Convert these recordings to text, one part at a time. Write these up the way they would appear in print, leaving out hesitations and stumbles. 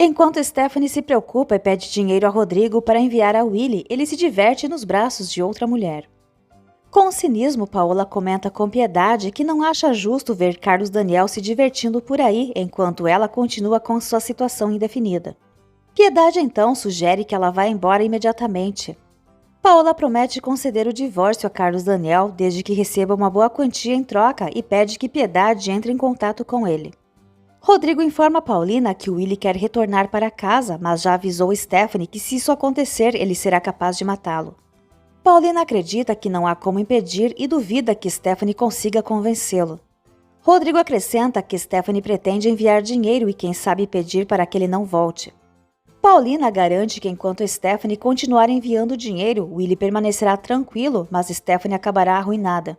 Enquanto Stephanie se preocupa e pede dinheiro a Rodrigo para enviar a Willie, ele se diverte nos braços de outra mulher. Com cinismo, Paola comenta com piedade que não acha justo ver Carlos Daniel se divertindo por aí enquanto ela continua com sua situação indefinida. Piedade então sugere que ela vá embora imediatamente. Paola promete conceder o divórcio a Carlos Daniel desde que receba uma boa quantia em troca e pede que Piedade entre em contato com ele. Rodrigo informa Paulina que Willie quer retornar para casa, mas já avisou Stephanie que se isso acontecer, ele será capaz de matá-lo. Paulina acredita que não há como impedir e duvida que Stephanie consiga convencê-lo. Rodrigo acrescenta que Stephanie pretende enviar dinheiro e quem sabe pedir para que ele não volte. Paulina garante que enquanto Stephanie continuar enviando dinheiro, Willie permanecerá tranquilo, mas Stephanie acabará arruinada.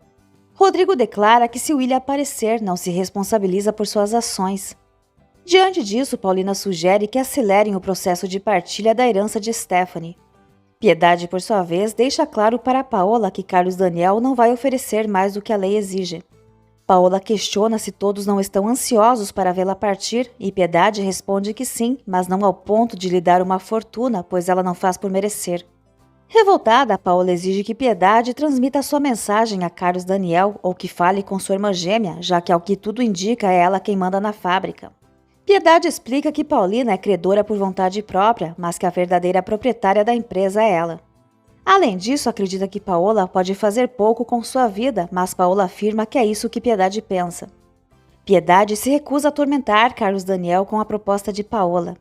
Rodrigo declara que se Willie aparecer, não se responsabiliza por suas ações. Diante disso, Paulina sugere que acelerem o processo de partilha da herança de Stephanie. Piedade, por sua vez, deixa claro para Paola que Carlos Daniel não vai oferecer mais do que a lei exige. Paola questiona se todos não estão ansiosos para vê-la partir e Piedade responde que sim, mas não ao ponto de lhe dar uma fortuna, pois ela não faz por merecer. Revoltada, Paola exige que Piedade transmita sua mensagem a Carlos Daniel ou que fale com sua irmã gêmea, já que ao que tudo indica é ela quem manda na fábrica. Piedade explica que Paulina é credora por vontade própria, mas que a verdadeira proprietária da empresa é ela. Além disso, acredita que Paola pode fazer pouco com sua vida, mas Paola afirma que é isso que Piedade pensa. Piedade se recusa a atormentar Carlos Daniel com a proposta de Paola.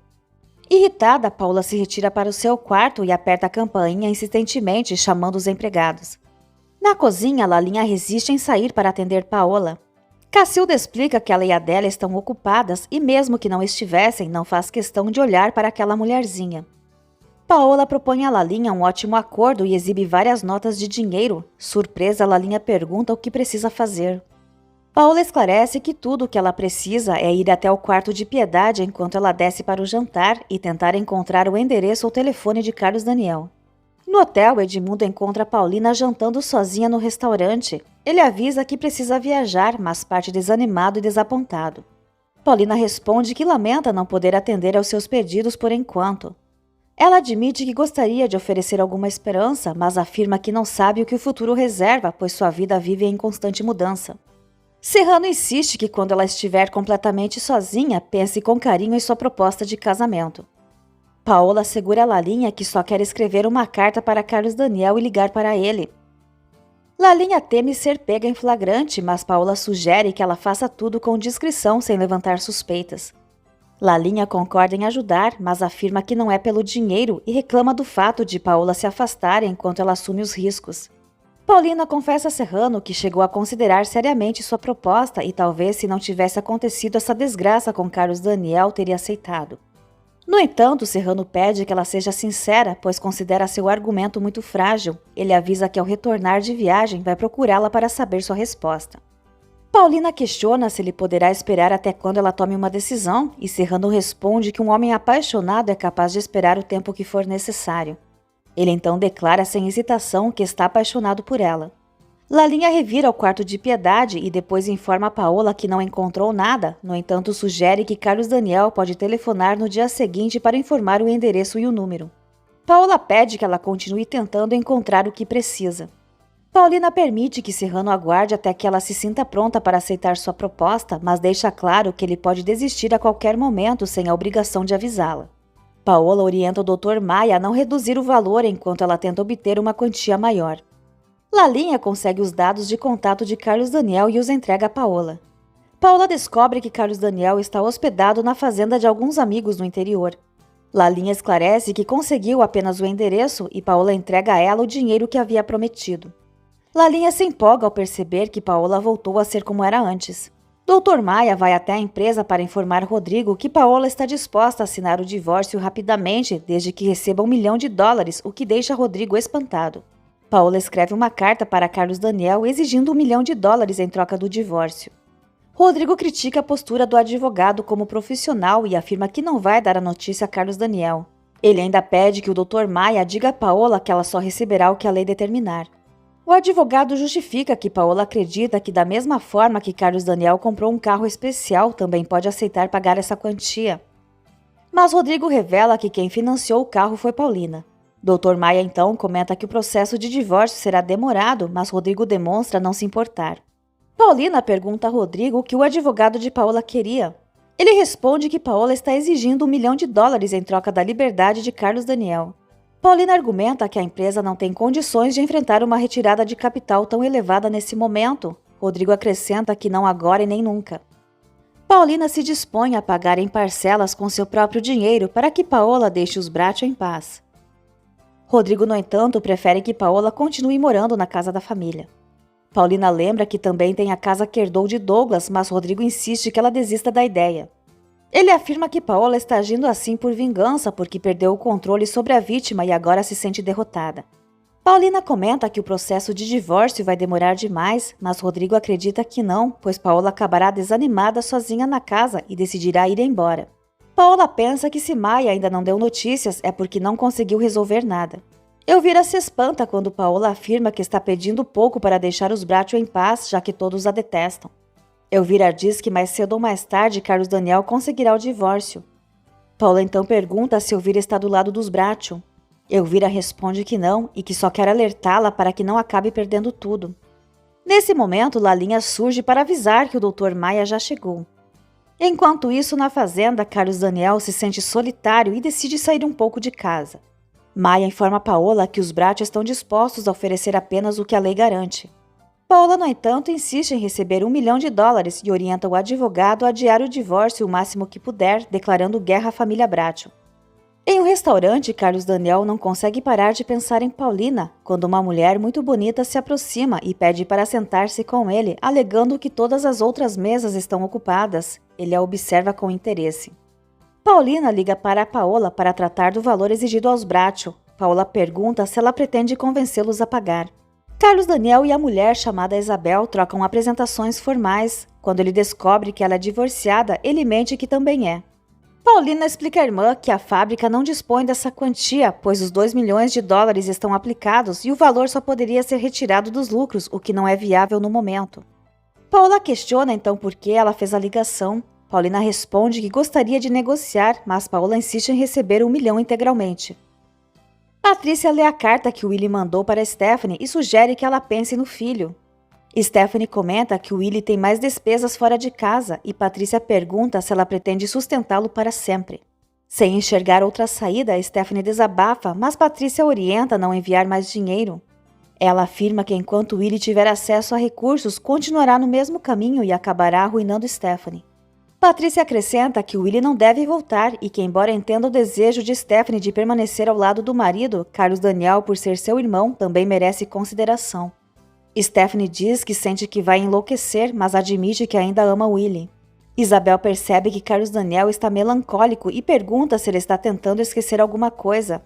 Irritada, Paola se retira para o seu quarto e aperta a campainha insistentemente, chamando os empregados. Na cozinha, Lalinha resiste em sair para atender Paola. Cacilda explica que ela e Adélia estão ocupadas e mesmo que não estivessem, não faz questão de olhar para aquela mulherzinha. Paola propõe a Lalinha um ótimo acordo e exibe várias notas de dinheiro. Surpresa, Lalinha pergunta o que precisa fazer. Paola esclarece que tudo o que ela precisa é ir até o quarto de Piedade enquanto ela desce para o jantar e tentar encontrar o endereço ou telefone de Carlos Daniel. No hotel, Edmundo encontra Paulina jantando sozinha no restaurante. Ele avisa que precisa viajar, mas parte desanimado e desapontado. Paulina responde que lamenta não poder atender aos seus pedidos por enquanto. Ela admite que gostaria de oferecer alguma esperança, mas afirma que não sabe o que o futuro reserva, pois sua vida vive em constante mudança. Serrano insiste que quando ela estiver completamente sozinha, pense com carinho em sua proposta de casamento. Paola assegura a Lalinha que só quer escrever uma carta para Carlos Daniel e ligar para ele. Lalinha teme ser pega em flagrante, mas Paola sugere que ela faça tudo com discrição sem levantar suspeitas. Lalinha concorda em ajudar, mas afirma que não é pelo dinheiro e reclama do fato de Paola se afastar enquanto ela assume os riscos. Paulina confessa a Serrano que chegou a considerar seriamente sua proposta e talvez se não tivesse acontecido essa desgraça com Carlos Daniel teria aceitado. No entanto, Serrano pede que ela seja sincera, pois considera seu argumento muito frágil. Ele avisa que ao retornar de viagem vai procurá-la para saber sua resposta. Paulina questiona se ele poderá esperar até quando ela tome uma decisão e Serrano responde que um homem apaixonado é capaz de esperar o tempo que for necessário. Ele então declara sem hesitação que está apaixonado por ela. Lalinha revira ao quarto de Piedade e depois informa a Paola que não encontrou nada, no entanto sugere que Carlos Daniel pode telefonar no dia seguinte para informar o endereço e o número. Paola pede que ela continue tentando encontrar o que precisa. Paulina permite que Serrano aguarde até que ela se sinta pronta para aceitar sua proposta, mas deixa claro que ele pode desistir a qualquer momento sem a obrigação de avisá-la. Paola orienta o Dr. Maia a não reduzir o valor enquanto ela tenta obter uma quantia maior. Lalinha consegue os dados de contato de Carlos Daniel e os entrega a Paola. Paola descobre que Carlos Daniel está hospedado na fazenda de alguns amigos no interior. Lalinha esclarece que conseguiu apenas o endereço e Paola entrega a ela o dinheiro que havia prometido. Lalinha se empolga ao perceber que Paola voltou a ser como era antes. Dr. Maia vai até a empresa para informar Rodrigo que Paola está disposta a assinar o divórcio rapidamente desde que receba $1 milhão, o que deixa Rodrigo espantado. Paola escreve uma carta para Carlos Daniel exigindo $1 milhão em troca do divórcio. Rodrigo critica a postura do advogado como profissional e afirma que não vai dar a notícia a Carlos Daniel. Ele ainda pede que o Dr. Maia diga a Paola que ela só receberá o que a lei determinar. O advogado justifica que Paola acredita que da mesma forma que Carlos Daniel comprou um carro especial, também pode aceitar pagar essa quantia. Mas Rodrigo revela que quem financiou o carro foi Paulina. Dr. Maia então comenta que o processo de divórcio será demorado, mas Rodrigo demonstra não se importar. Paulina pergunta a Rodrigo o que o advogado de Paola queria. Ele responde que Paola está exigindo $1 milhão em troca da liberdade de Carlos Daniel. Paulina argumenta que a empresa não tem condições de enfrentar uma retirada de capital tão elevada nesse momento. Rodrigo acrescenta que não agora e nem nunca. Paulina se dispõe a pagar em parcelas com seu próprio dinheiro para que Paola deixe os Bracho em paz. Rodrigo, no entanto, prefere que Paola continue morando na casa da família. Paulina lembra que também tem a casa que herdou de Douglas, mas Rodrigo insiste que ela desista da ideia. Ele afirma que Paola está agindo assim por vingança porque perdeu o controle sobre a vítima e agora se sente derrotada. Paulina comenta que o processo de divórcio vai demorar demais, mas Rodrigo acredita que não, pois Paola acabará desanimada sozinha na casa e decidirá ir embora. Paola pensa que se Maia ainda não deu notícias é porque não conseguiu resolver nada. Elvira se espanta quando Paola afirma que está pedindo pouco para deixar os Bracho em paz, já que todos a detestam. Elvira diz que mais cedo ou mais tarde Carlos Daniel conseguirá o divórcio. Paola então pergunta se Elvira está do lado dos Bracho. Elvira responde que não e que só quer alertá-la para que não acabe perdendo tudo. Nesse momento, Lalinha surge para avisar que o Dr. Maia já chegou. Enquanto isso, na fazenda, Carlos Daniel se sente solitário e decide sair um pouco de casa. Maia informa Paola que os Bracho estão dispostos a oferecer apenas o que a lei garante. Paola, no entanto, insiste em receber $1 milhão e orienta o advogado a adiar o divórcio o máximo que puder, declarando guerra à família Bracho. Em um restaurante, Carlos Daniel não consegue parar de pensar em Paulina, quando uma mulher muito bonita se aproxima e pede para sentar-se com ele, alegando que todas as outras mesas estão ocupadas. Ele a observa com interesse. Paulina liga para Paola para tratar do valor exigido aos Bracho. Paola pergunta se ela pretende convencê-los a pagar. Carlos Daniel e a mulher chamada Isabel trocam apresentações formais. Quando ele descobre que ela é divorciada, ele mente que também é. Paulina explica à irmã que a fábrica não dispõe dessa quantia, pois os $2 milhões estão aplicados e o valor só poderia ser retirado dos lucros, o que não é viável no momento. Paola questiona então por que ela fez a ligação. Paulina responde que gostaria de negociar, mas Paola insiste em receber $1 milhão integralmente. Patrícia lê a carta que Willie mandou para Stephanie e sugere que ela pense no filho. Stephanie comenta que Willie tem mais despesas fora de casa e Patrícia pergunta se ela pretende sustentá-lo para sempre. Sem enxergar outra saída, Stephanie desabafa, mas Patrícia orienta a não enviar mais dinheiro. Ela afirma que enquanto Willie tiver acesso a recursos, continuará no mesmo caminho e acabará arruinando Stephanie. Patrícia acrescenta que Willie não deve voltar e que, embora entenda o desejo de Stephanie de permanecer ao lado do marido, Carlos Daniel, por ser seu irmão, também merece consideração. Stephanie diz que sente que vai enlouquecer, mas admite que ainda ama Willie. Isabel percebe que Carlos Daniel está melancólico e pergunta se ele está tentando esquecer alguma coisa.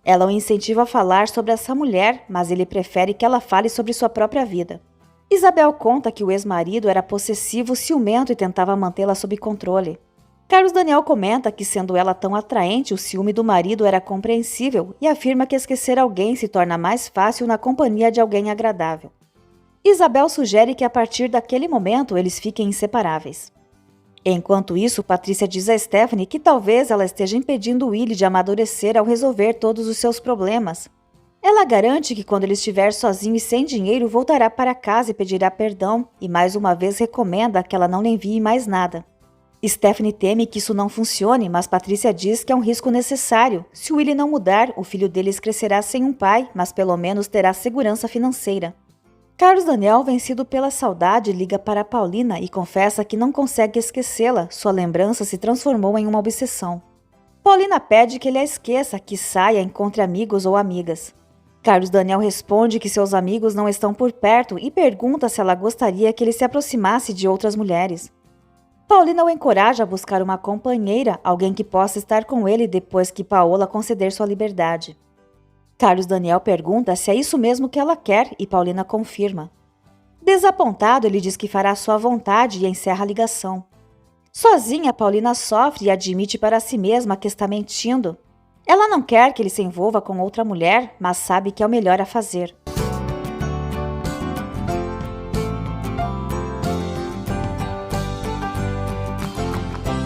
Ela o incentiva a falar sobre essa mulher, mas ele prefere que ela fale sobre sua própria vida. Isabel conta que o ex-marido era possessivo, ciumento e tentava mantê-la sob controle. Carlos Daniel comenta que, sendo ela tão atraente, o ciúme do marido era compreensível e afirma que esquecer alguém se torna mais fácil na companhia de alguém agradável. Isabel sugere que a partir daquele momento eles fiquem inseparáveis. Enquanto isso, Patrícia diz a Stephanie que talvez ela esteja impedindo Willie de amadurecer ao resolver todos os seus problemas. Ela garante que quando ele estiver sozinho e sem dinheiro, voltará para casa e pedirá perdão, e mais uma vez recomenda que ela não lhe envie mais nada. Stephanie teme que isso não funcione, mas Patrícia diz que é um risco necessário. Se Willie não mudar, o filho deles crescerá sem um pai, mas pelo menos terá segurança financeira. Carlos Daniel, vencido pela saudade, liga para Paulina e confessa que não consegue esquecê-la, sua lembrança se transformou em uma obsessão. Paulina pede que ele a esqueça, que saia, encontre amigos ou amigas. Carlos Daniel responde que seus amigos não estão por perto e pergunta se ela gostaria que ele se aproximasse de outras mulheres. Paulina o encoraja a buscar uma companheira, alguém que possa estar com ele depois que Paola conceder sua liberdade. Carlos Daniel pergunta se é isso mesmo que ela quer e Paulina confirma. Desapontado, ele diz que fará sua vontade e encerra a ligação. Sozinha, Paulina sofre e admite para si mesma que está mentindo. Ela não quer que ele se envolva com outra mulher, mas sabe que é o melhor a fazer.